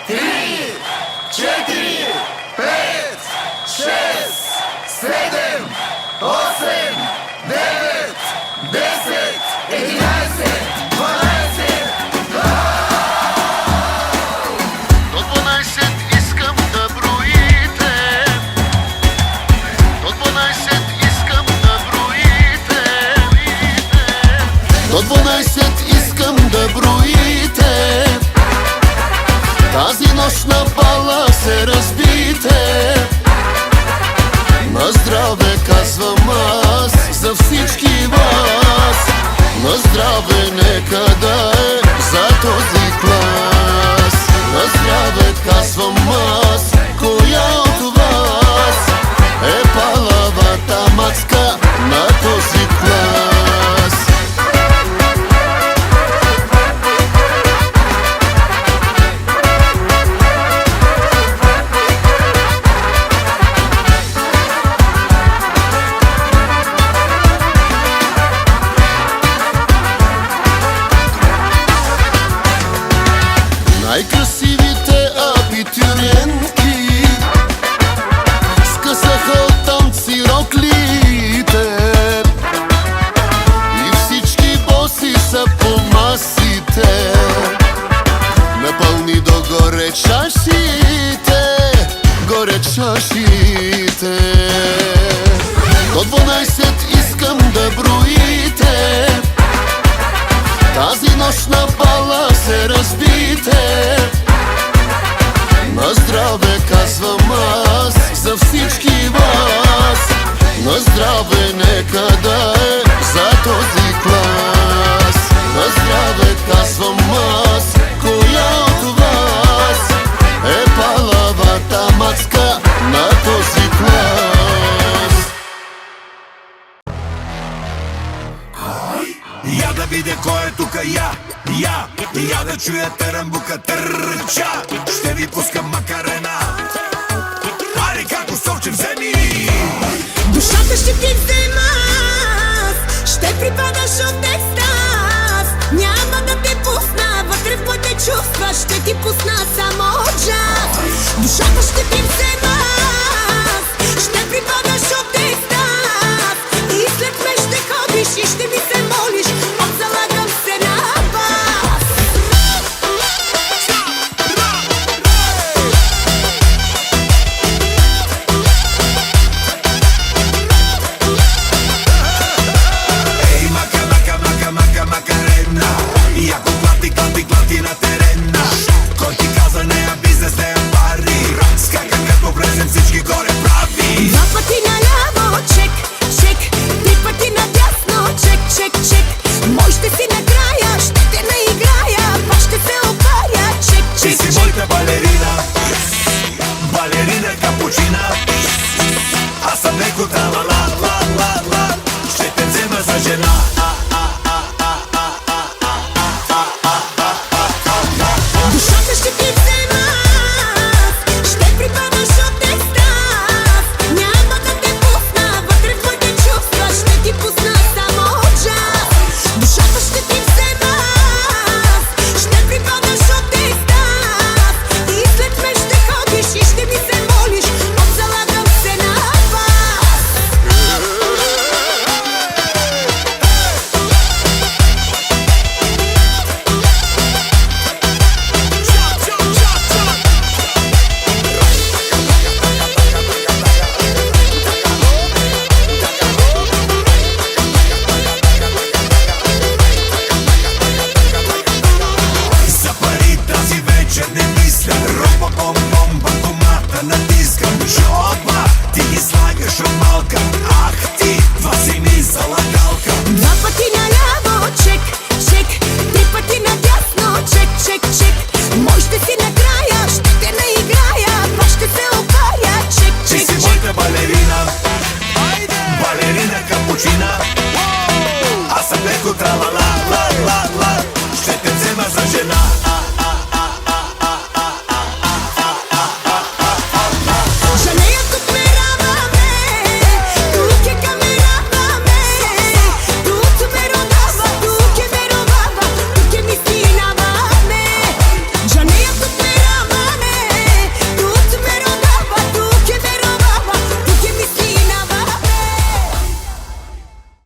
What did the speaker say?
3, 4, 5, 6, 7, 8, 9, 10, 11, 12. До 12 искам да броите. До 12 искам да броите. До 12 искам да броите. Тази нощ на бала се разбите. На здраве казвам аз за всички вас. На здраве нека да е за този клас. На здраве казвам аз, коя от вас е палавата мацка на този клас? Най-красивите абитуриентки скъсаха от танци роклите. И всички боси са по масите. Напълни догоре чашите, горе чашите. До 12 искам да броите. Тази нощ на бала се разбите. На здраве казвам аз за всички вас. На здраве нека да е за този клас. На здраве казвам аз, коя от вас е палавата мацка на този клас? Я да видя кой е тука, я да чуя терамбука търча. Ще ви пускам макарена. Ари како совче вземи. Душата ще ти взема, ще припадаш от екстаз. Няма да те пусна вътре в моите чувства, ще ти пусна само джаз. Душата ще ти взема, ще припадаш от екстаз. И след мен ще ходиш и ще ми се молиш, залагам се на вас. Ей, макарена. Яко клати на терена. Кой ти каза нея бизнес, нея пари? Скака като влезем всички горе прави. Два пъти наляво, чек, чек. Три пъти надясно, чек, чек, чек. Мой ще си накрая, ще те наиграя, пак ще се опаря, чек, Ти чек, си чек. моята балерина. Балерина капучина. Аз съм леко тралала. Ще те взема за жена. Душата ще ти взема, ще припадаш от екстаз. Няма да те пусна вътре в моите чувства, ще ти пусна само джаз. Душата ще ти взема, ще припадаш от екстаз. И след мен ще ходиш и ще ми се молиш, залагам се на вас. За пари тази вечер не